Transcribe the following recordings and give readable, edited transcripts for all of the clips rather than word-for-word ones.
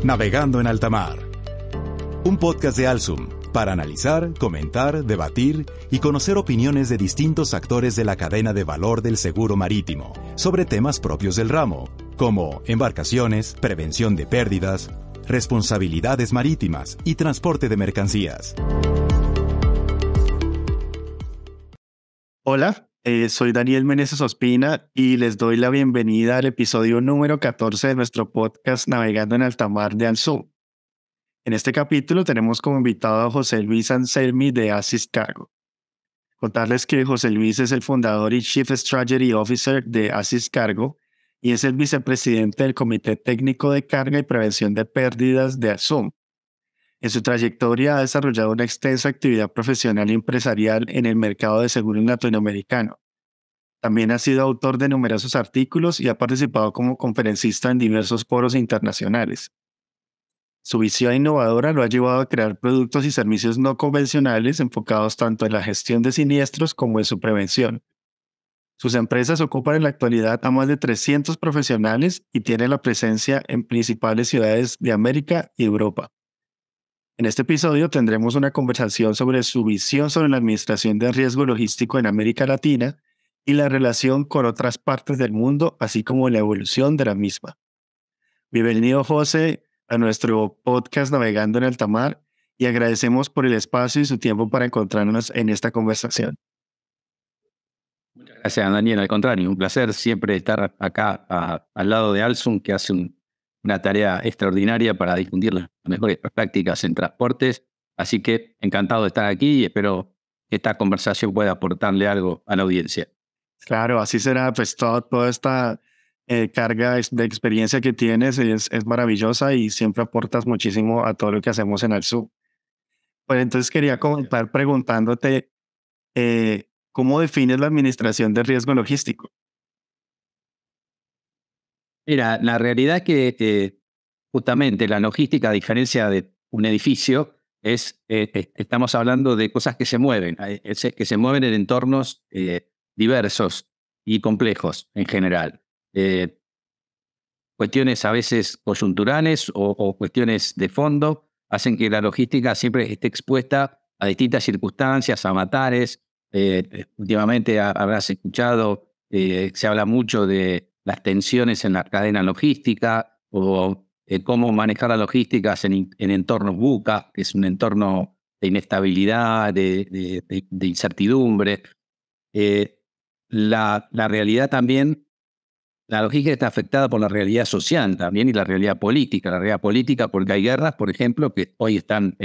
Navegando en alta mar. Un podcast de Alsum para analizar, comentar, debatir y conocer opiniones de distintos actores de la cadena de valor del seguro marítimo sobre temas propios del ramo, como embarcaciones, prevención de pérdidas, responsabilidades marítimas y transporte de mercancías. Hola, soy Daniel Meneses Ospina y les doy la bienvenida al episodio número 14 de nuestro podcast Navegando en alta mar de Alsum. En este capítulo tenemos como invitado a José Luis Anselmi de Asis Cargo. Contarles que José Luis es el fundador y Chief Strategy Officer de Asis Cargo y es el vicepresidente del Comité Técnico de Carga y Prevención de Pérdidas de Alsum. En su trayectoria ha desarrollado una extensa actividad profesional y empresarial en el mercado de seguros latinoamericano. También ha sido autor de numerosos artículos y ha participado como conferencista en diversos foros internacionales. Su visión innovadora lo ha llevado a crear productos y servicios no convencionales enfocados tanto en la gestión de siniestros como en su prevención. Sus empresas ocupan en la actualidad a más de 300 profesionales y tienen la presencia en principales ciudades de América y Europa. En este episodio tendremos una conversación sobre su visión sobre la administración de riesgo logístico en América Latina y la relación con otras partes del mundo, así como la evolución de la misma. Bienvenido, José, a nuestro podcast Navegando en alta mar y agradecemos por el espacio y su tiempo para encontrarnos en esta conversación. Muchas gracias, Daniel. Al contrario, un placer siempre estar acá al lado de Alsum, que hace una tarea extraordinaria para difundir las mejores prácticas en transportes. Así que encantado de estar aquí y espero que esta conversación pueda aportarle algo a la audiencia. Claro, así será, pues toda esta carga de experiencia que tienes es maravillosa y siempre aportas muchísimo a todo lo que hacemos en Alsum. Pues entonces quería comenzar preguntándote, ¿cómo defines la administración de riesgo logístico? Mira, la realidad es que justamente la logística, a diferencia de un edificio, estamos hablando de cosas que se mueven, que se mueven en entornos diversos y complejos en general. Cuestiones a veces coyunturales o cuestiones de fondo hacen que la logística siempre esté expuesta a distintas circunstancias, a avatares. Últimamente habrás escuchado, se habla mucho de las tensiones en la cadena logística o cómo manejar las logísticas en entornos VUCA, que es un entorno de inestabilidad, de incertidumbre. La realidad también, la logística está afectada por la realidad social también y la realidad política. La realidad política porque hay guerras, por ejemplo, que hoy están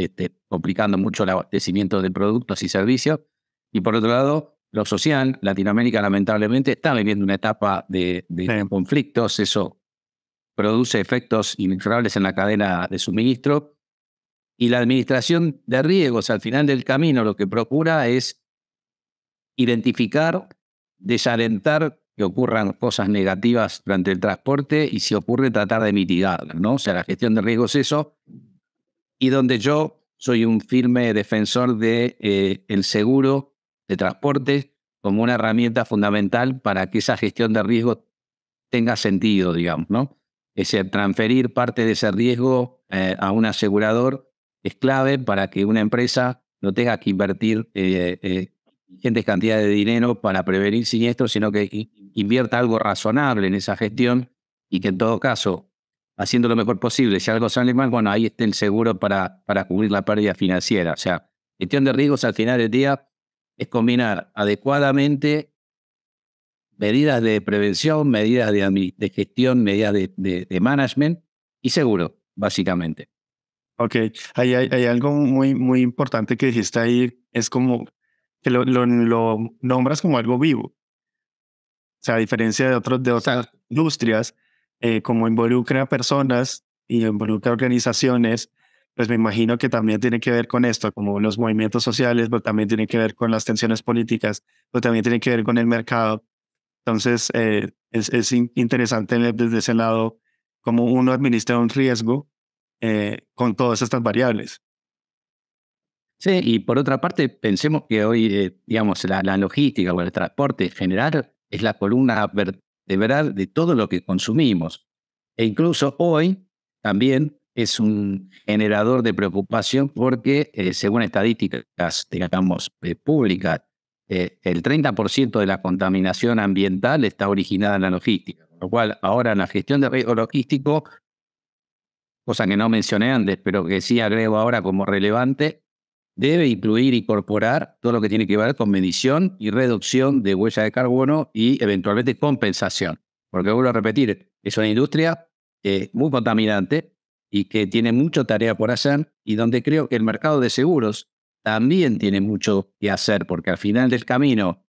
complicando mucho el abastecimiento de productos y servicios. Y por otro lado, lo social, Latinoamérica lamentablemente está viviendo una etapa de conflictos. Eso produce efectos inexorables en la cadena de suministro. Y la administración de riesgos al final del camino lo que procura es identificar, desalentar que ocurran cosas negativas durante el transporte y si ocurre tratar de mitigarlas, ¿no? O sea, la gestión de riesgos es eso. Y donde yo soy un firme defensor de el seguro de transporte como una herramienta fundamental para que esa gestión de riesgo tenga sentido, digamos, ¿no? Es decir, transferir parte de ese riesgo a un asegurador es clave para que una empresa no tenga que invertir ingentes cantidades de dinero para prevenir siniestros, sino que invierta algo razonable en esa gestión y que en todo caso, haciendo lo mejor posible, si algo sale mal, bueno, ahí esté el seguro para cubrir la pérdida financiera. O sea, gestión de riesgos al final del día es combinar adecuadamente medidas de prevención, medidas de gestión, medidas de management y seguro, básicamente. Ok, hay algo muy importante que dijiste ahí, es como que lo nombras como algo vivo. O sea, a diferencia de otras industrias, como involucra a personas y involucra a organizaciones, pues me imagino que también tiene que ver con esto, como los movimientos sociales, pero también tiene que ver con las tensiones políticas, pero también tiene que ver con el mercado. Entonces, es interesante desde ese lado cómo uno administra un riesgo con todas estas variables. Sí, y por otra parte, pensemos que hoy, digamos, la logística o el transporte en general es la columna vertebral de todo lo que consumimos. E incluso hoy también es un generador de preocupación porque, según estadísticas, digamos, públicas, el 30% de la contaminación ambiental está originada en la logística. Con lo cual, ahora en la gestión de riesgo logístico, cosa que no mencioné antes, pero que sí agrego ahora como relevante, debe incluir, incorporar todo lo que tiene que ver con medición y reducción de huella de carbono y eventualmente compensación. Porque vuelvo a repetir, es una industria muy contaminante y que tiene mucha tarea por hacer y donde creo que el mercado de seguros también tiene mucho que hacer, porque al final del camino,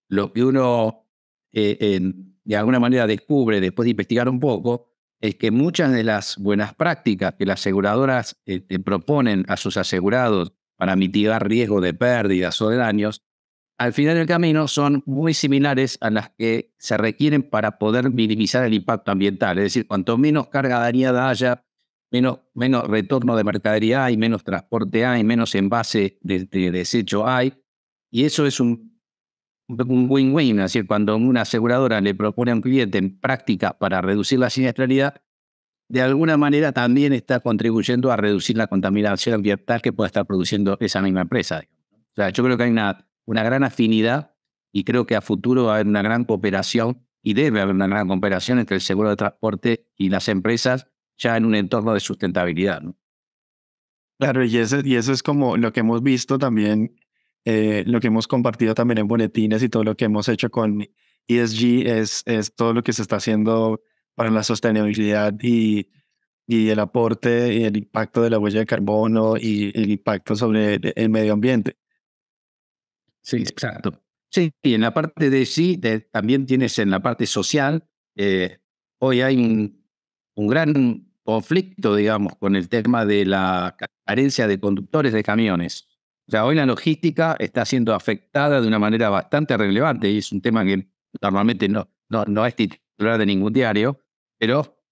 lo que uno de alguna manera descubre después de investigar un poco es que muchas de las buenas prácticas que las aseguradoras proponen a sus asegurados para mitigar riesgo de pérdidas o de daños, al final del camino son muy similares a las que se requieren para poder minimizar el impacto ambiental. Es decir, cuanto menos carga dañada haya, menos retorno de mercadería hay, menos transporte hay, menos envase de desecho hay. Y eso es un win-win. Es decir, cuando una aseguradora le propone a un cliente en práctica para reducir la siniestralidad, de alguna manera también está contribuyendo a reducir la contaminación ambiental que pueda estar produciendo esa misma empresa. O sea, yo creo que hay una gran afinidad y creo que a futuro va a haber una gran cooperación y debe haber una gran cooperación entre el seguro de transporte y las empresas ya en un entorno de sustentabilidad, ¿no? Claro, y eso es como lo que hemos visto también, lo que hemos compartido también en boletines y todo lo que hemos hecho con ESG es todo lo que se está haciendo para la sostenibilidad y el aporte y el impacto de la huella de carbono y el impacto sobre el medio ambiente. Sí, exacto. Sí, y en la parte de sí, también tienes en la parte social, hoy hay un gran conflicto, digamos, con el tema de la carencia de conductores de camiones. O sea, hoy la logística está siendo afectada de una manera bastante relevante y es un tema que normalmente no es titular de ningún diario, pero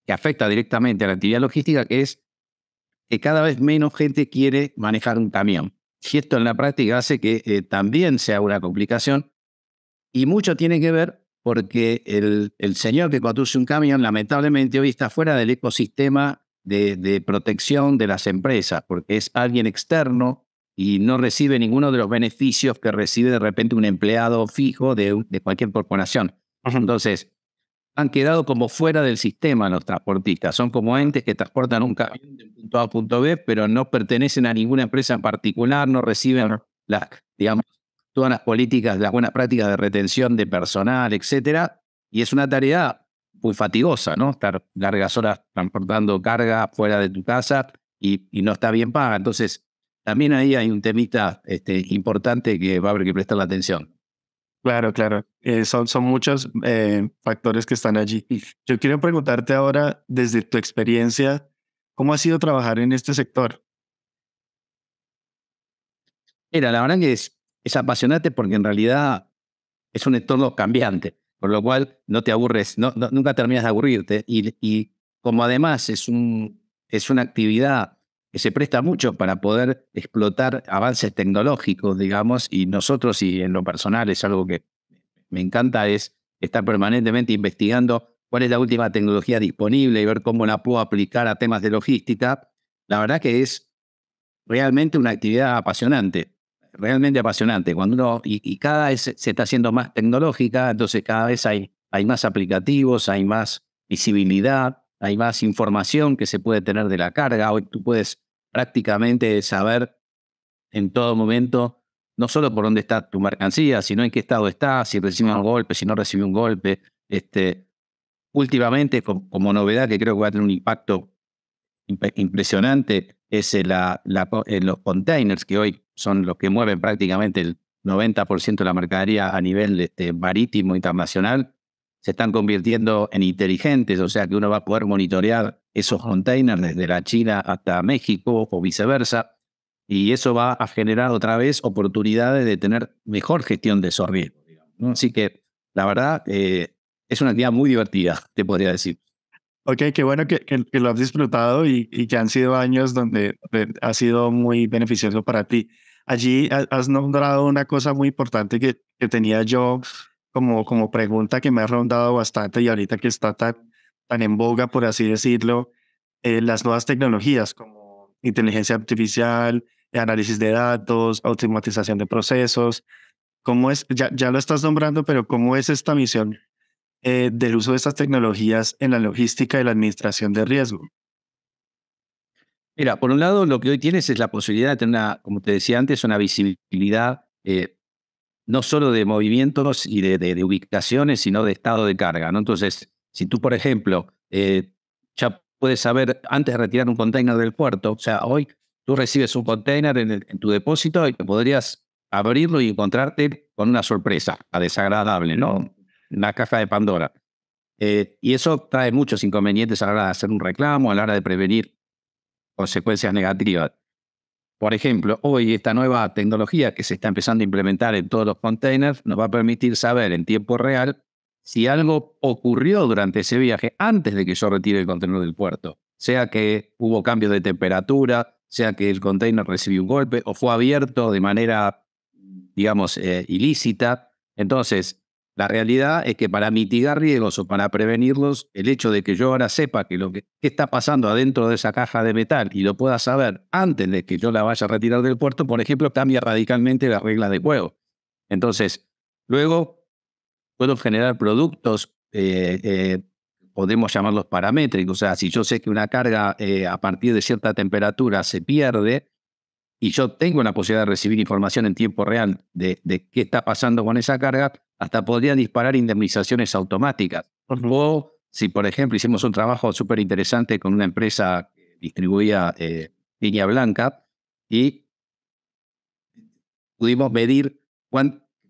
que afecta directamente a la actividad logística, que es que cada vez menos gente quiere manejar un camión. Y esto en la práctica hace que también sea una complicación y mucho tiene que ver porque el señor que conduce un camión lamentablemente hoy está fuera del ecosistema de protección de las empresas porque es alguien externo y no recibe ninguno de los beneficios que recibe de repente un empleado fijo de cualquier corporación. Entonces, han quedado como fuera del sistema los transportistas. Son como entes que transportan un camión de punto A a punto B, pero no pertenecen a ninguna empresa en particular, no reciben digamos, todas las políticas, las buenas prácticas de retención de personal, etcétera. Y es una tarea muy fatigosa, ¿no? Estar largas horas transportando carga fuera de tu casa y no está bien paga. Entonces, también ahí hay un temita importante que va a haber que prestarle atención. Claro, claro. Son muchos factores que están allí. Yo quiero preguntarte ahora, desde tu experiencia, ¿cómo ha sido trabajar en este sector? Mira, la verdad que es apasionante porque en realidad es un entorno cambiante, por lo cual no te aburres, nunca terminas de aburrirte. Y como además es una actividad que se presta mucho para poder explotar avances tecnológicos, digamos, y nosotros, y en lo personal es algo que me encanta, es estar permanentemente investigando cuál es la última tecnología disponible y ver cómo la puedo aplicar a temas de logística. La verdad que es realmente una actividad apasionante, realmente apasionante. Cuando y cada vez se está haciendo más tecnológica, entonces cada vez hay más aplicativos, hay más visibilidad, hay más información que se puede tener de la carga. Hoy tú puedes prácticamente saber en todo momento, no solo por dónde está tu mercancía, sino en qué estado está, si recibe un golpe, si no recibe un golpe. Últimamente, como novedad que creo que va a tener un impacto impresionante es los containers, que hoy son los que mueven prácticamente el 90% de la mercadería a nivel marítimo internacional, se están convirtiendo en inteligentes, o sea que uno va a poder monitorear esos containers desde la China hasta México o viceversa, y eso va a generar otra vez oportunidades de tener mejor gestión de esos riesgos, digamos, ¿no? Así que la verdad es una actividad muy divertida, te podría decir. Ok, qué bueno que lo has disfrutado y que han sido años donde ha sido muy beneficioso para ti. Allí has nombrado una cosa muy importante que tenía yo como pregunta que me ha rondado bastante y ahorita que está tan en boga, por así decirlo, las nuevas tecnologías como inteligencia artificial, análisis de datos, automatización de procesos. ¿Cómo es? Ya lo estás nombrando, pero ¿cómo es esta misión del uso de estas tecnologías en la logística y la administración de riesgo? Mira, por un lado, lo que hoy tienes es la posibilidad de tener, como te decía antes, una visibilidad no solo de movimientos y de ubicaciones, sino de estado de carga, ¿no? Entonces, si tú, por ejemplo, ya puedes saber antes de retirar un container del puerto, o sea, hoy tú recibes un container en tu depósito y podrías abrirlo y encontrarte con una sorpresa desagradable, ¿no? Una caja de Pandora. Y eso trae muchos inconvenientes a la hora de hacer un reclamo, a la hora de prevenir consecuencias negativas. Por ejemplo, hoy esta nueva tecnología que se está empezando a implementar en todos los containers nos va a permitir saber en tiempo real si algo ocurrió durante ese viaje antes de que yo retire el contenedor del puerto. Sea que hubo cambios de temperatura, sea que el container recibió un golpe o fue abierto de manera, digamos, ilícita. Entonces, la realidad es que para mitigar riesgos o para prevenirlos, el hecho de que yo ahora sepa que qué está pasando adentro de esa caja de metal y lo pueda saber antes de que yo la vaya a retirar del puerto, por ejemplo, cambia radicalmente las reglas de juego. Entonces, luego puedo generar productos, podemos llamarlos paramétricos. O sea, si yo sé que una carga a partir de cierta temperatura se pierde, y yo tengo la posibilidad de recibir información en tiempo real de qué está pasando con esa carga, hasta podría disparar indemnizaciones automáticas. O si, por ejemplo, hicimos un trabajo súper interesante con una empresa que distribuía línea blanca y pudimos medir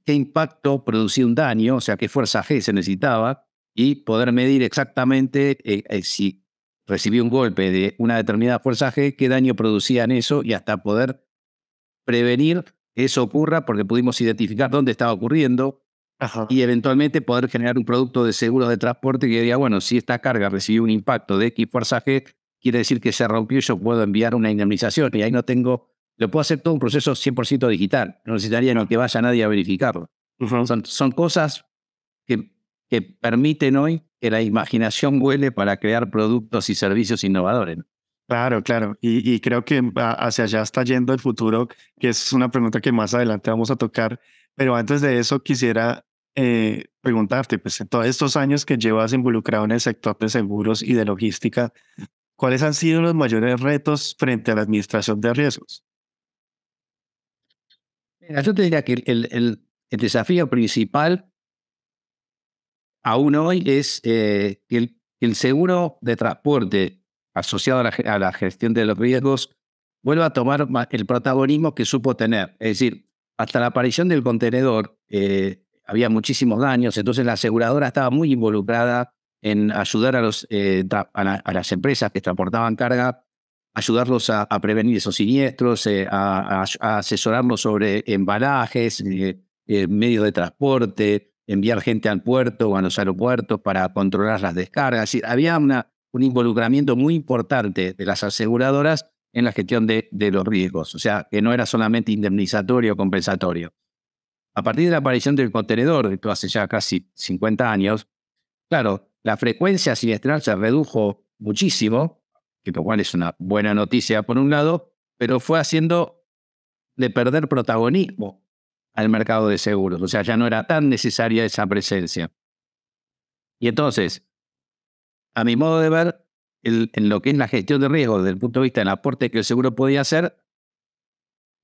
qué impacto producía un daño, o sea, qué fuerza G se necesitaba, y poder medir exactamente si recibí un golpe de una determinada fuerza G, qué daño producía en eso, y hasta poder prevenir que eso ocurra porque pudimos identificar dónde estaba ocurriendo Ajá. y eventualmente poder generar un producto de seguros de transporte que diga, bueno, si esta carga recibió un impacto de X fuerza G, quiere decir que se rompió y yo puedo enviar una indemnización. Y ahí lo puedo hacer todo un proceso 100% digital. No necesitaría ni que vaya nadie a verificarlo. Ujú. Son cosas que permiten hoy que la imaginación vuele para crear productos y servicios innovadores. Claro, claro. Y creo que hacia allá está yendo el futuro, que es una pregunta que más adelante vamos a tocar. Pero antes de eso quisiera preguntarte, pues en todos estos años que llevas involucrado en el sector de seguros y de logística, ¿cuáles han sido los mayores retos frente a la administración de riesgos? Mira, yo te diría que el desafío principal aún hoy es que el seguro de transporte asociado a la gestión de los riesgos vuelva a tomar el protagonismo que supo tener. Es decir, hasta la aparición del contenedor había muchísimos daños, entonces la aseguradora estaba muy involucrada en ayudar a las empresas que transportaban carga, ayudarlos a prevenir esos siniestros, a asesorarlos sobre embalajes, medios de transporte, enviar gente al puerto o a los aeropuertos para controlar las descargas. Es decir, había un involucramiento muy importante de las aseguradoras en la gestión de los riesgos, o sea, que no era solamente indemnizatorio o compensatorio. A partir de la aparición del contenedor, esto hace ya casi 50 años, claro, la frecuencia siniestral se redujo muchísimo, que lo cual es una buena noticia por un lado, pero fue haciendo de perder protagonismo al mercado de seguros. O sea, ya no era tan necesaria esa presencia. Y entonces, a mi modo de ver, en lo que es la gestión de riesgos desde el punto de vista del aporte que el seguro podía hacer,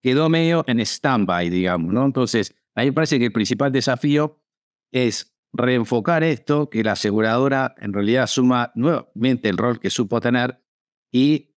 quedó medio en stand-by, digamos, ¿no? Entonces, a mí me parece que el principal desafío es reenfocar esto, que la aseguradora en realidad asuma nuevamente el rol que supo tener y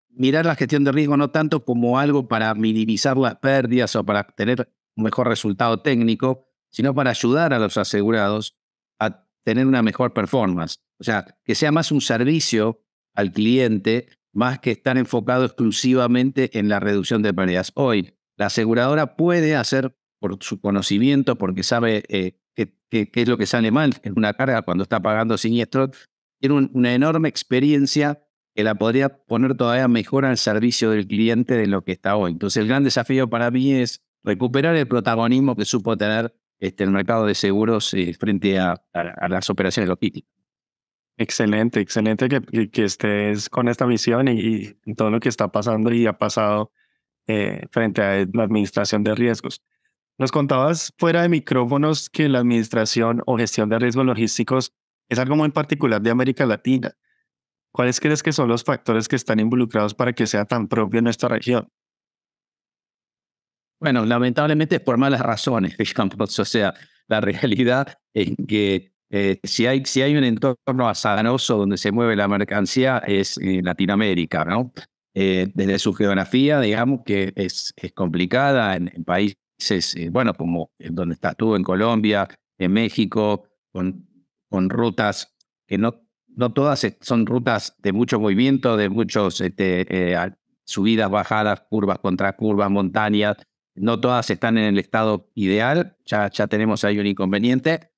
mirar la gestión de riesgo no tanto como algo para minimizar las pérdidas o para tener un mejor resultado técnico, sino para ayudar a los asegurados a tener una mejor performance. O sea, que sea más un servicio al cliente más que estar enfocado exclusivamente en la reducción de pérdidas. Hoy, la aseguradora puede hacer por su conocimiento, porque sabe qué es lo que sale mal en una carga cuando está pagando siniestros, tiene una enorme experiencia que la podría poner todavía mejor al servicio del cliente de lo que está hoy. Entonces, el gran desafío para mí es recuperar el protagonismo que supo tener el mercado de seguros frente a las operaciones logísticas. Excelente, excelente que estés con esta visión y todo lo que está pasando y ha pasado frente a la administración de riesgos. Nos contabas fuera de micrófonos que la administración o gestión de riesgos logísticos es algo muy particular de América Latina. ¿Cuáles crees que son los factores que están involucrados para que sea tan propio en nuestra región? Bueno, lamentablemente es por malas razones, digamos. O sea, la realidad es que si hay un entorno azaroso donde se mueve la mercancía es Latinoamérica, ¿no? Desde su geografía, digamos que es complicada en países, bueno, como en donde estás tú, en Colombia, en México, con rutas que no todas son rutas de mucho movimiento, de muchos subidas, bajadas, curvas contra curvas, montañas. No todas están en el estado ideal, ya tenemos ahí un inconveniente.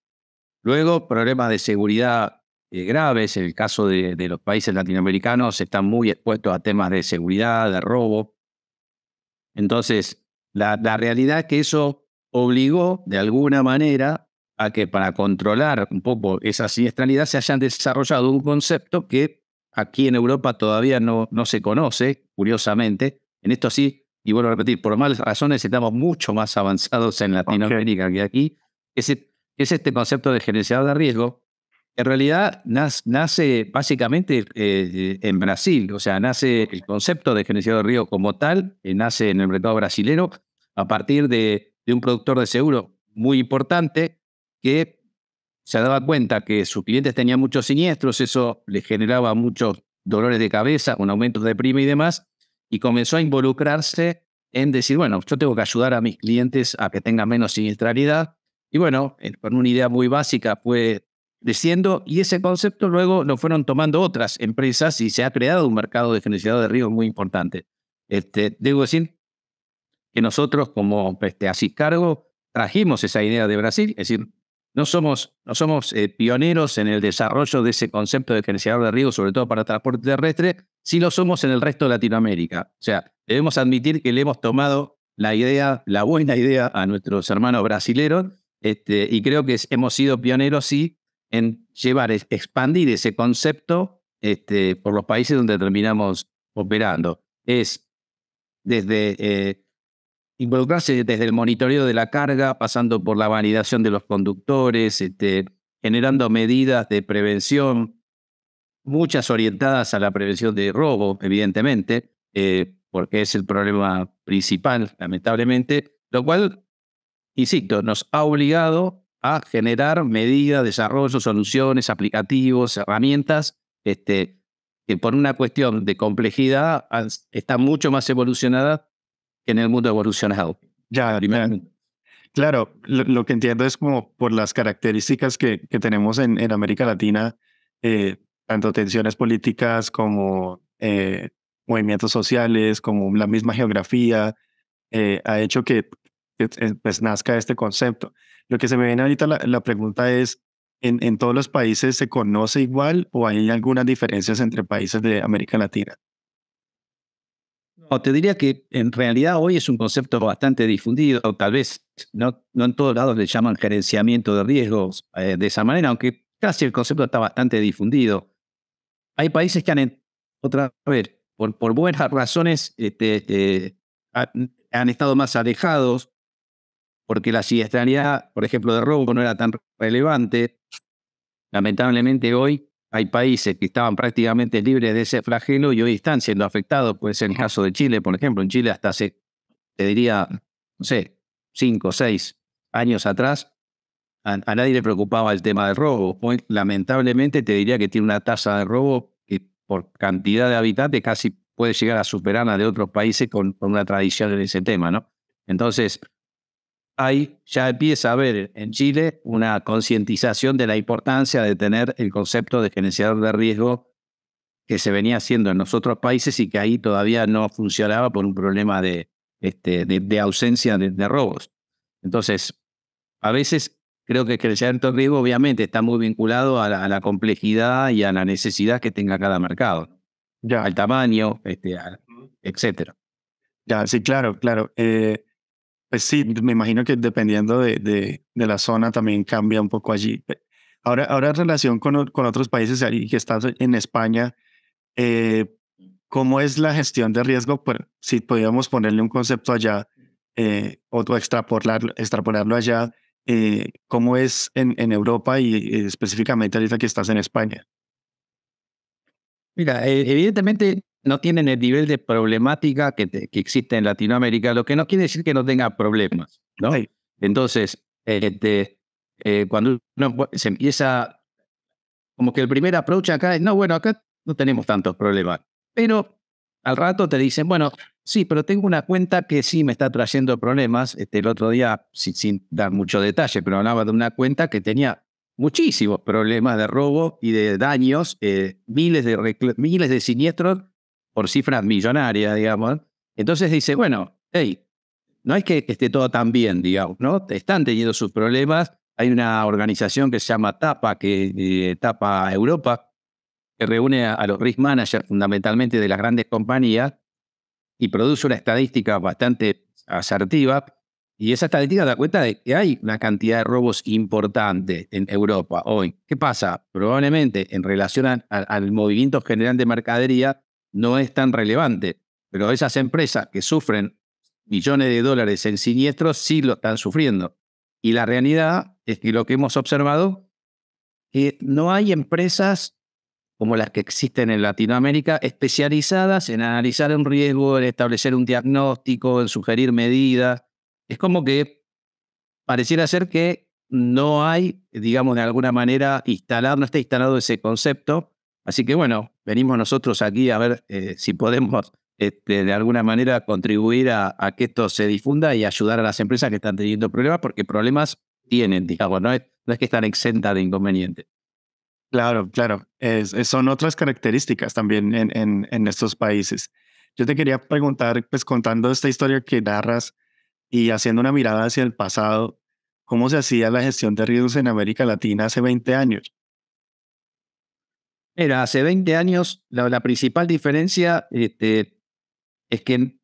Luego, problemas de seguridad graves. En el caso de los países latinoamericanos, están muy expuestos a temas de seguridad, de robo. Entonces, la realidad es que eso obligó, de alguna manera, a que para controlar un poco esa siniestralidad se hayan desarrollado un concepto que aquí en Europa todavía no se conoce, curiosamente. En esto sí, y vuelvo a repetir, por malas razones estamos mucho más avanzados en Latinoamérica que aquí, es este concepto de gerenciador de riesgo. En realidad nace básicamente en Brasil. O sea, nace el concepto de gerenciador de riesgo como tal, nace en el mercado brasilero a partir de un productor de seguro muy importante que se daba cuenta que sus clientes tenían muchos siniestros, eso les generaba muchos dolores de cabeza, un aumento de prima y demás, y comenzó a involucrarse en decir, bueno, yo tengo que ayudar a mis clientes a que tengan menos siniestralidad. Y bueno, con una idea muy básica fue creciendo, y ese concepto luego lo fueron tomando otras empresas y se ha creado un mercado de gerenciado de riesgo muy importante. Debo decir que nosotros como Asiscargo trajimos esa idea de Brasil. Es decir, no somos pioneros en el desarrollo de ese concepto de gerenciador de riesgo, sobre todo para transporte terrestre, sí lo somos en el resto de Latinoamérica. O sea, debemos admitir que le hemos tomado la buena idea a nuestros hermanos brasileros, y creo que hemos sido pioneros, sí, en expandir ese concepto por los países donde terminamos operando. Es desde involucrarse desde el monitoreo de la carga, pasando por la validación de los conductores, generando medidas de prevención, muchas orientadas a la prevención de robo, evidentemente, porque es el problema principal, lamentablemente, lo cual, insisto, nos ha obligado a generar medidas, desarrollo, soluciones, aplicativos, herramientas, que por una cuestión de complejidad están mucho más evolucionadas que en el mundo evolucionado. Ya, claro, lo que entiendo es como por las características que tenemos en América Latina, tanto tensiones políticas como movimientos sociales, como la misma geografía, ha hecho que pues nazca este concepto. Lo que se me viene ahorita la pregunta es, ¿en todos los países se conoce igual o hay algunas diferencias entre países de América Latina? No, te diría que en realidad hoy es un concepto bastante difundido. Tal vez no en todos lados le llaman gerenciamiento de riesgos de esa manera, aunque casi el concepto está bastante difundido. Hay países que otra vez, por buenas razones, han estado más alejados, porque la siniestralidad, por ejemplo, de robo no era tan relevante. Lamentablemente hoy hay países que estaban prácticamente libres de ese flagelo y hoy están siendo afectados. Puede ser el caso de Chile, por ejemplo. En Chile hasta hace, te diría, no sé, 5 o 6 años atrás, a nadie le preocupaba el tema del robo. Hoy, lamentablemente, te diría que tiene una tasa de robo que por cantidad de habitantes casi puede llegar a superar la de otros países con una tradición en ese tema, ¿no? Entonces, ahí ya empieza a haber en Chile una concientización de la importancia de tener el concepto de gerenciador de riesgo que se venía haciendo en los otros países y que ahí todavía no funcionaba por un problema de ausencia de robos. Entonces, a veces creo que el gerenciamiento de riesgo obviamente está muy vinculado a la complejidad y a la necesidad que tenga cada mercado, Ya. al tamaño, etcétera. Ya, sí, claro, claro. Pues sí, me imagino que dependiendo de la zona también cambia un poco allí. Ahora en relación con otros países y que estás en España, eh, ¿cómo es la gestión de riesgo? Pues, si podíamos ponerle un concepto allá o extrapolarlo allá, ¿cómo es en Europa y específicamente ahorita que estás en España? Mira, evidentemente no tienen el nivel de problemática que existe en Latinoamérica, lo que no quiere decir que no tenga problemas, ¿no? Sí, Entonces, cuando se empieza, como que el primer approach acá es, no, bueno, acá no tenemos tantos problemas, pero al rato te dicen, bueno, sí, pero tengo una cuenta que sí me está trayendo problemas. El otro día, sin dar mucho detalle, pero hablaba de una cuenta que tenía muchísimos problemas de robo y de daños, miles de siniestros por cifras millonarias, digamos. Entonces dice, bueno, hey, no es que esté todo tan bien, digamos, ¿no? Están teniendo sus problemas. Hay una organización que se llama TAPA, TAPA Europa, que reúne a los risk managers fundamentalmente de las grandes compañías y produce una estadística bastante asertiva. Y esa estadística da cuenta de que hay una cantidad de robos importante en Europa hoy. ¿Qué pasa? Probablemente en relación al movimiento general de mercadería no es tan relevante, pero esas empresas que sufren millones de dólares en siniestros sí lo están sufriendo. Y la realidad es que lo que hemos observado es que no hay empresas como las que existen en Latinoamérica, especializadas en analizar un riesgo, en establecer un diagnóstico, en sugerir medidas. Es como que pareciera ser que no hay, digamos, de alguna manera instalado, no está instalado ese concepto. Así que bueno, venimos nosotros aquí a ver si podemos de alguna manera contribuir a que esto se difunda y ayudar a las empresas que están teniendo problemas, porque problemas tienen, digamos, no es que están exentas de inconvenientes. claro, claro. Son otras características también en estos países. Yo te quería preguntar, pues contando esta historia que narras y haciendo una mirada hacia el pasado, ¿cómo se hacía la gestión de riesgos en América Latina hace 20 años? Mira, hace 20 años la principal diferencia es que,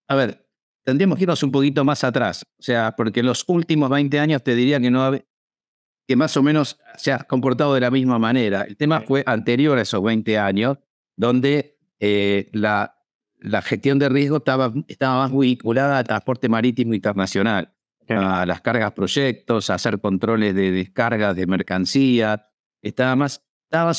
a ver, tendríamos que irnos un poquito más atrás. O sea, porque en los últimos 20 años te diría que no que más o menos se ha comportado de la misma manera. El tema fue anterior a esos 20 años, donde la gestión de riesgo estaba más vinculada al transporte marítimo internacional, Ok, a las cargas proyectos, a hacer controles de descargas de mercancía. Estaba más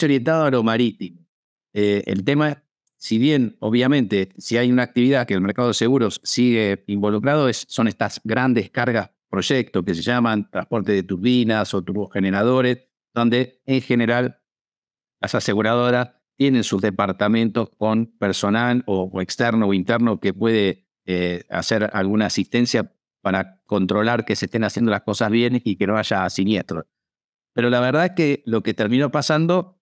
orientado a lo marítimo. El tema, si bien obviamente si hay una actividad que el mercado de seguros sigue involucrado, son estas grandes cargas proyectos que se llaman transporte de turbinas o turbogeneradores, donde en general las aseguradoras tienen sus departamentos con personal o externo o interno que puede hacer alguna asistencia para controlar que se estén haciendo las cosas bien y que no haya siniestros. Pero la verdad es que lo que terminó pasando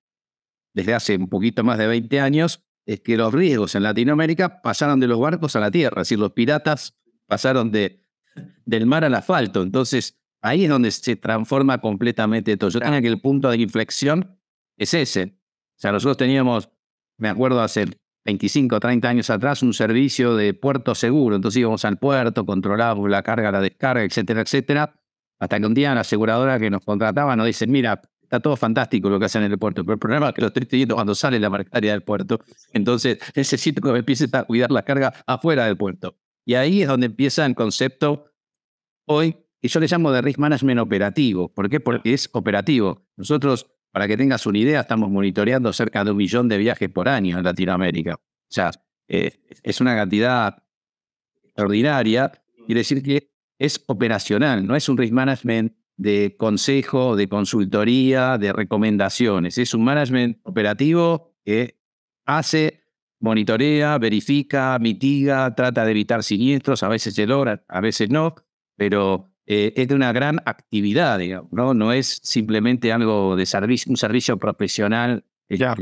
desde hace un poquito más de 20 años es que los riesgos en Latinoamérica pasaron de los barcos a la tierra, es decir, los piratas pasaron del mar al asfalto. Entonces, ahí es donde se transforma completamente todo. Yo creo que el punto de inflexión es ese. O sea, nosotros teníamos, me acuerdo hace 25 o 30 años atrás, un servicio de puerto seguro. Entonces íbamos al puerto, controlábamos la carga, la descarga, etcétera, etcétera. Hasta que un día la aseguradora que nos contrataba nos dice, mira, está todo fantástico lo que hacen en el puerto, pero el problema es que lo estoy teniendo cuando sale la mercadería del puerto. Entonces necesito que me empieces a cuidar la carga afuera del puerto. Y ahí es donde empieza el concepto hoy, que yo le llamo de risk management operativo. ¿Por qué? Porque es operativo. Nosotros, para que tengas una idea, estamos monitoreando cerca de 1 millón de viajes por año en Latinoamérica. O sea, es una cantidad extraordinaria. Quiere decir que es operacional, no es un risk management de consejo, de consultoría, de recomendaciones. Es un management operativo que hace, monitorea, verifica, mitiga, trata de evitar siniestros. A veces se logra, a veces no, pero es de una gran actividad, digamos, ¿no? No es simplemente algo de servicio, un servicio profesional ya,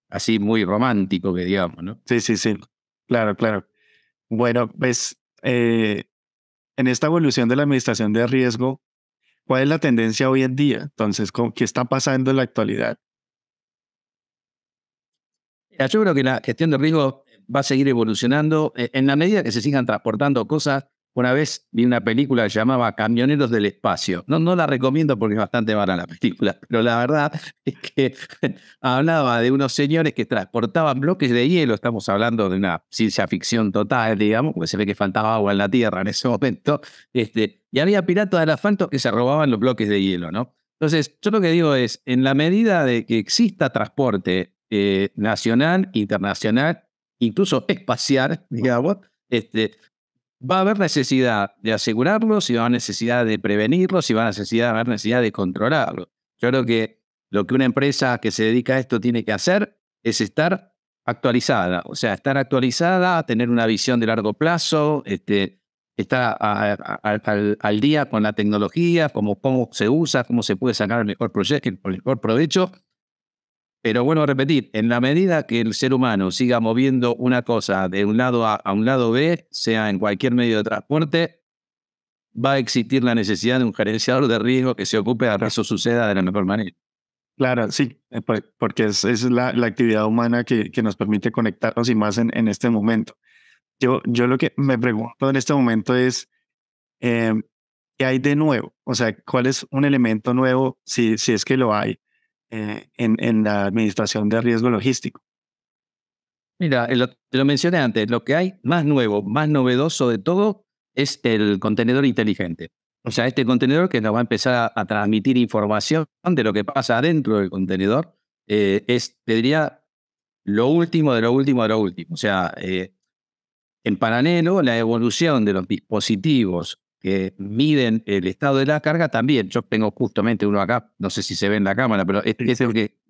así muy romántico, que digamos, ¿no? sí, sí, sí, claro, claro. Bueno, pues en esta evolución de la administración de riesgo, ¿cuál es la tendencia hoy en día? Entonces, ¿qué está pasando en la actualidad? Mira, yo creo que la gestión de riesgo va a seguir evolucionando en la medida que se sigan transportando cosas. una vez vi una película que se llamaba Camioneros del Espacio. No la recomiendo porque es bastante mala la película, pero la verdad es que hablaba de unos señores que transportaban bloques de hielo. Estamos hablando de una ciencia ficción total, digamos, porque se ve que faltaba agua en la Tierra en ese momento. Y había piratas del asfalto que se robaban los bloques de hielo, ¿no? Entonces, yo lo que digo es, en la medida de que exista transporte nacional, internacional, incluso espacial, digamos, va a haber necesidad de asegurarlos, y va a haber necesidad de prevenirlos, y va a haber necesidad de controlarlos. Yo creo que lo que una empresa que se dedica a esto tiene que hacer es estar actualizada, o sea, estar actualizada, tener una visión de largo plazo, estar al día con la tecnología, cómo se usa, cómo se puede sacar el mejor provecho. Pero bueno, repetir, en la medida que el ser humano siga moviendo una cosa de un lado A a un lado B, sea en cualquier medio de transporte, va a existir la necesidad de un gerenciador de riesgo que se ocupe de que eso suceda de la mejor manera. Claro, sí, porque es la actividad humana que nos permite conectarnos y más en este momento. Yo lo que me pregunto en este momento es, eh, ¿qué hay de nuevo? O sea, ¿cuál es un elemento nuevo, si es que lo hay, en la administración de riesgo logístico? Mira, te lo mencioné antes, lo que hay más nuevo, más novedoso de todo es el contenedor inteligente. O sea, este contenedor que nos va a empezar a transmitir información de lo que pasa adentro del contenedor, te diría, lo último de lo último de lo último. O sea, en paralelo, la evolución de los dispositivos que miden el estado de la carga también. Yo tengo justamente uno acá, no sé si se ve en la cámara, pero es el que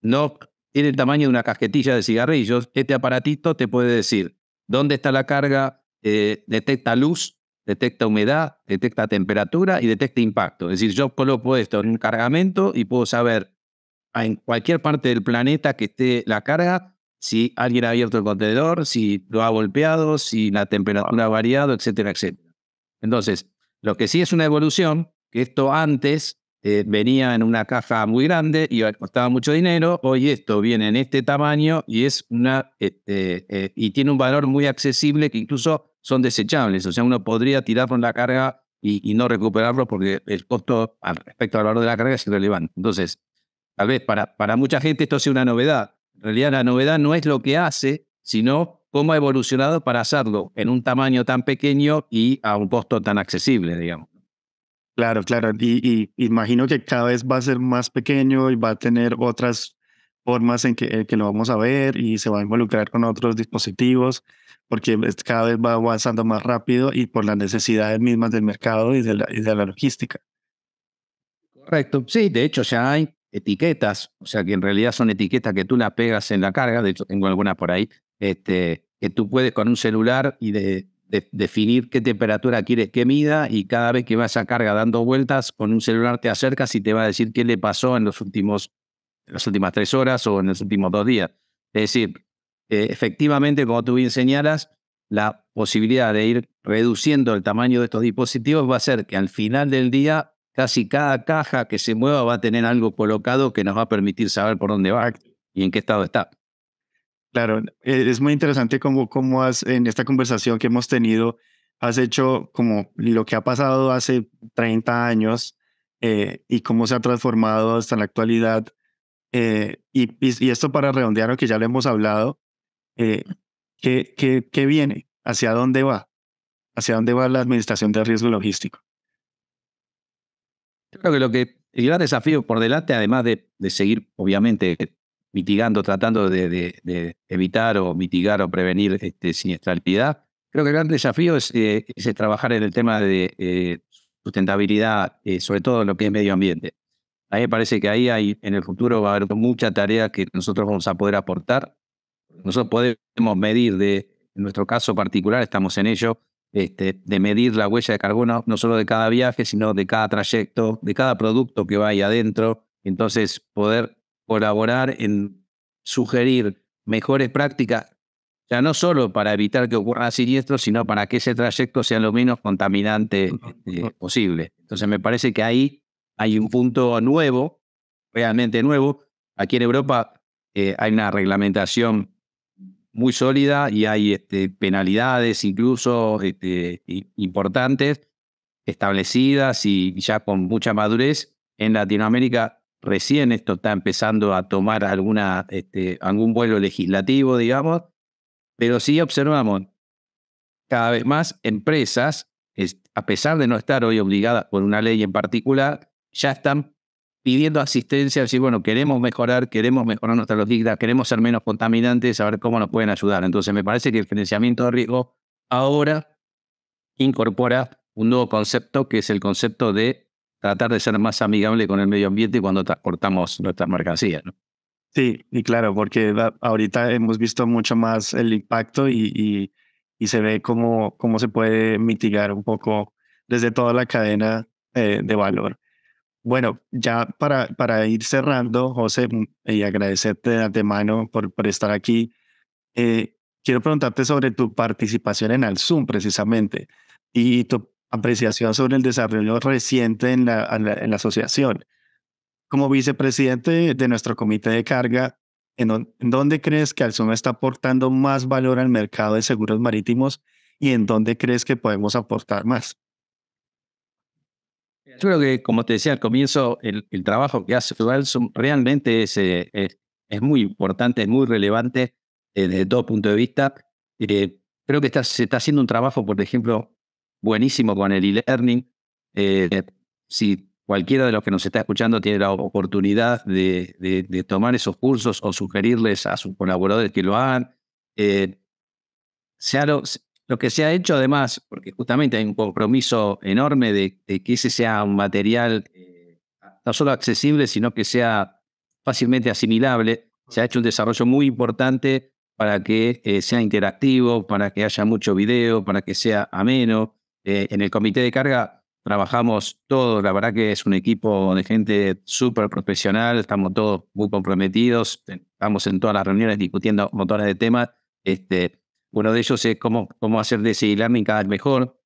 no tiene el tamaño de una cajetilla de cigarrillos. Este aparatito te puede decir dónde está la carga, detecta luz, detecta humedad, detecta temperatura y detecta impacto. Es decir, yo coloco esto en un cargamento y puedo saber en cualquier parte del planeta que esté la carga, si alguien ha abierto el contenedor, si lo ha golpeado, si la temperatura ha variado, etcétera, etcétera. Entonces, lo que sí es una evolución, que esto antes venía en una caja muy grande y costaba mucho dinero. Hoy esto viene en este tamaño y es y tiene un valor muy accesible, que incluso son desechables. O sea, uno podría tirarlo en la carga y no recuperarlo porque el costo respecto al valor de la carga es irrelevante. Entonces, tal vez para mucha gente esto sea una novedad. En realidad la novedad no es lo que hace, sino cómo ha evolucionado para hacerlo en un tamaño tan pequeño y a un costo tan accesible, digamos. Claro, claro. Y imagino que cada vez va a ser más pequeño y va a tener otras formas en que lo vamos a ver y se va a involucrar con otros dispositivos, porque cada vez va avanzando más rápido y por las necesidades mismas del mercado y de la logística. Correcto. Sí, de hecho ya hay etiquetas, o sea que en realidad son etiquetas que tú las pegas en la carga. De hecho tengo algunas por ahí, que tú puedes con un celular y definir qué temperatura quieres que mida, y cada vez que va esa carga dando vueltas con un celular te acercas y te va a decir qué le pasó en las últimas 3 horas o en los últimos 2 días. Es decir, efectivamente, como tú bien señalas, la posibilidad de ir reduciendo el tamaño de estos dispositivos va a hacer que al final del día casi cada caja que se mueva va a tener algo colocado que nos va a permitir saber por dónde va y en qué estado está. Claro, es muy interesante cómo en esta conversación que hemos tenido, has hecho como lo que ha pasado hace 30 años, y cómo se ha transformado hasta la actualidad. Y esto para redondear lo que ya le hemos hablado, eh, ¿qué viene? ¿Hacia dónde va? ¿Hacia dónde va la administración de riesgo logístico? Creo que el gran desafío por delante, además de seguir, obviamente, mitigando, tratando de evitar o mitigar o prevenir siniestralidad, creo que el gran desafío es trabajar en el tema de sustentabilidad, sobre todo en lo que es medio ambiente. A mí me parece que ahí en el futuro va a haber mucha tarea que nosotros vamos a poder aportar. Nosotros podemos medir, en nuestro caso particular, estamos en ello, de medir la huella de carbono, no solo de cada viaje, sino de cada trayecto, de cada producto que va ahí adentro. Entonces, poder colaborar en sugerir mejores prácticas, ya no solo para evitar que ocurran siniestros, sino para que ese trayecto sea lo menos contaminante posible. Entonces, me parece que ahí hay un punto nuevo, realmente nuevo. Aquí en Europa hay una reglamentación muy sólida y hay penalidades incluso importantes establecidas y ya con mucha madurez. En Latinoamérica recién esto está empezando a tomar algún vuelo legislativo, digamos, pero sí observamos cada vez más empresas, a pesar de no estar hoy obligadas por una ley en particular, ya están pidiendo asistencia, decir, bueno, queremos mejorar nuestra logística, queremos ser menos contaminantes, a ver cómo nos pueden ayudar. Entonces me parece que el financiamiento de riesgo ahora incorpora un nuevo concepto, que es el concepto de tratar de ser más amigable con el medio ambiente cuando transportamos nuestras mercancías, ¿no? Sí, y claro, porque ahorita hemos visto mucho más el impacto y se ve cómo se puede mitigar un poco desde toda la cadena de valor. Bueno, ya para ir cerrando, José, y agradecerte de antemano por estar aquí, quiero preguntarte sobre tu participación en Alsum, precisamente, y tu apreciación sobre el desarrollo reciente en la asociación. Como vicepresidente de nuestro comité de carga, ¿en dónde crees que Alsum está aportando más valor al mercado de seguros marítimos y en dónde crees que podemos aportar más? Yo creo que, como te decía al comienzo, el trabajo que hace Alstom realmente es muy importante, es muy relevante desde todo punto de vista. Creo que se está haciendo un trabajo, por ejemplo, buenísimo con el e-learning. Si cualquiera de los que nos está escuchando tiene la oportunidad de tomar esos cursos o sugerirles a sus colaboradores que lo hagan, sea lo que se ha hecho además, porque justamente hay un compromiso enorme de que ese sea un material no solo accesible, sino que sea fácilmente asimilable. Se ha hecho un desarrollo muy importante para que sea interactivo, para que haya mucho video, para que sea ameno. En el comité de carga trabajamos todos, la verdad que es un equipo de gente súper profesional, estamos todos muy comprometidos, estamos en todas las reuniones discutiendo montones de temas. Uno de ellos es cómo hacer de ese e-learning cada vez mejor.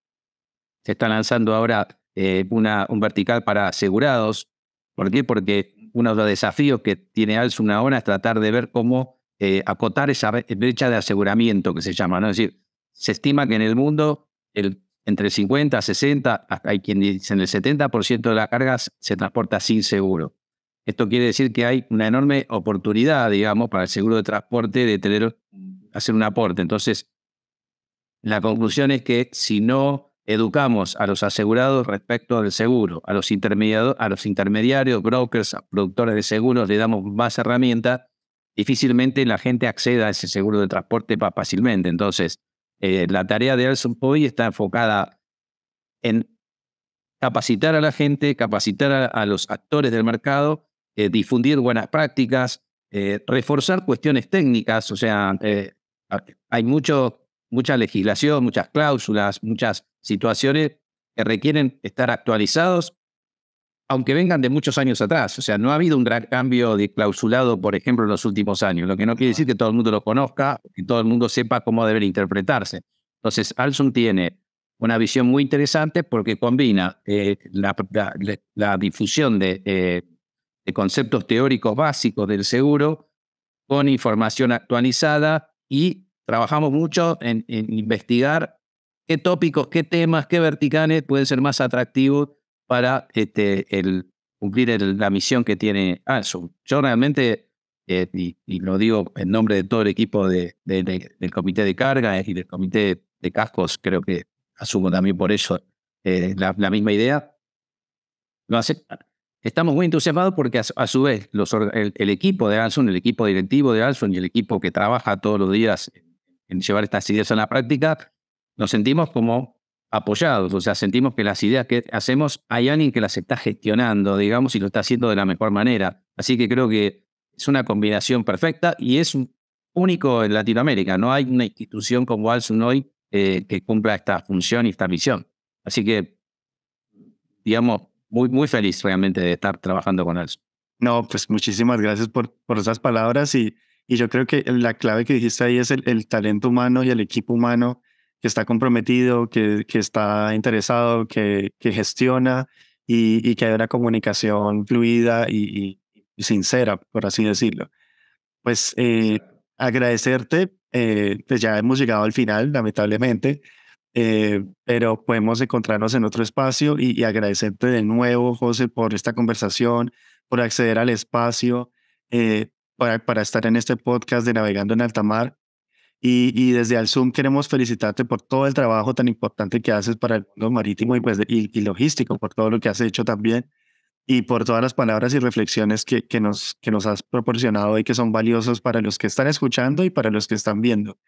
Se está lanzando ahora un vertical para asegurados. ¿Por qué? Porque uno de los desafíos que tiene Alsum ahora es tratar de ver cómo acotar esa brecha de aseguramiento que se llama, ¿no? Es decir, se estima que en el mundo entre el 50, 60, hasta hay quien dice el 70% de las cargas se transporta sin seguro. Esto quiere decir que hay una enorme oportunidad, digamos, para el seguro de transporte de hacer un aporte. Entonces, la conclusión es que si no educamos a los asegurados respecto del seguro, a los intermediarios, brokers, productores de seguros, le damos más herramientas, difícilmente la gente acceda a ese seguro de transporte fácilmente. Entonces, la tarea de Alstom hoy está enfocada en capacitar a la gente, capacitar a los actores del mercado, difundir buenas prácticas, reforzar cuestiones técnicas. O sea, hay mucha legislación, muchas cláusulas, muchas situaciones que requieren estar actualizados, aunque vengan de muchos años atrás. O sea, no ha habido un gran cambio de clausulado, por ejemplo, en los últimos años, lo que no quiere decir que todo el mundo lo conozca, que todo el mundo sepa cómo debe interpretarse. Entonces, Alstom tiene una visión muy interesante porque combina la difusión de conceptos teóricos básicos del seguro con información actualizada y trabajamos mucho en investigar qué tópicos, qué temas, qué verticales pueden ser más atractivos para cumplir la misión que tiene Alstom. Yo realmente, y lo digo en nombre de todo el equipo del comité de carga y del comité de cascos, creo que asumo también por eso la misma idea. Lo hace, estamos muy entusiasmados porque a su vez el equipo de Alstom, el equipo directivo de Alstom y el equipo que trabaja todos los días en llevar estas ideas a la práctica, nos sentimos como apoyados. O sea, sentimos que las ideas que hacemos hay alguien que las está gestionando, digamos, y lo está haciendo de la mejor manera. Así que creo que es una combinación perfecta y es único en Latinoamérica. No hay una institución como Alstom hoy que cumpla esta función y esta misión. Así que, digamos, muy feliz realmente de estar trabajando con Alstom. No, pues muchísimas gracias por esas palabras y yo creo que la clave que dijiste ahí es el talento humano y el equipo humano que está comprometido, que está interesado, que gestiona y que hay una comunicación fluida y sincera, por así decirlo. Pues agradecerte pues ya hemos llegado al final, lamentablemente, pero podemos encontrarnos en otro espacio y agradecerte de nuevo, José, por esta conversación, por acceder al espacio, para estar en este podcast de Navegando en Alta Mar. Y desde Alsum queremos felicitarte por todo el trabajo tan importante que haces para el mundo marítimo y, pues, y logístico, por todo lo que has hecho también y por todas las palabras y reflexiones que nos has proporcionado y que son valiosos para los que están escuchando y para los que están viendo.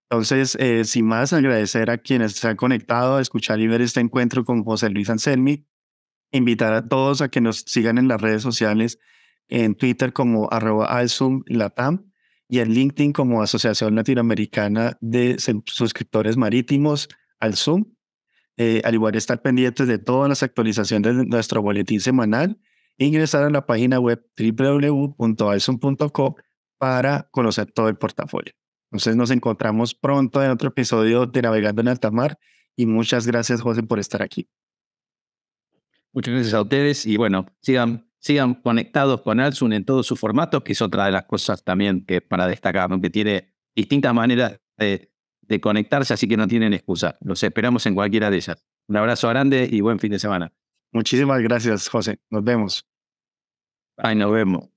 Entonces, sin más, agradecer a quienes se han conectado a escuchar y ver este encuentro con José Luis Anselmi. Invitar a todos a que nos sigan en las redes sociales, en Twitter como @alsumlatam y en LinkedIn como Asociación Latinoamericana de Suscriptores Marítimos, Alsum. Al igual estar pendientes de todas las actualizaciones de nuestro boletín semanal e ingresar a la página web www.alsum.co para conocer todo el portafolio. Entonces nos encontramos pronto en otro episodio de Navegando en Alta Mar y muchas gracias, José, por estar aquí. Muchas gracias a ustedes y bueno, sigan conectados con Alsum en todos sus formatos, que es otra de las cosas también que para destacar, ¿no? Que tiene distintas maneras de conectarse, así que no tienen excusa. Los esperamos en cualquiera de ellas. Un abrazo grande y buen fin de semana. Muchísimas gracias, José. Nos vemos. Ay, nos vemos.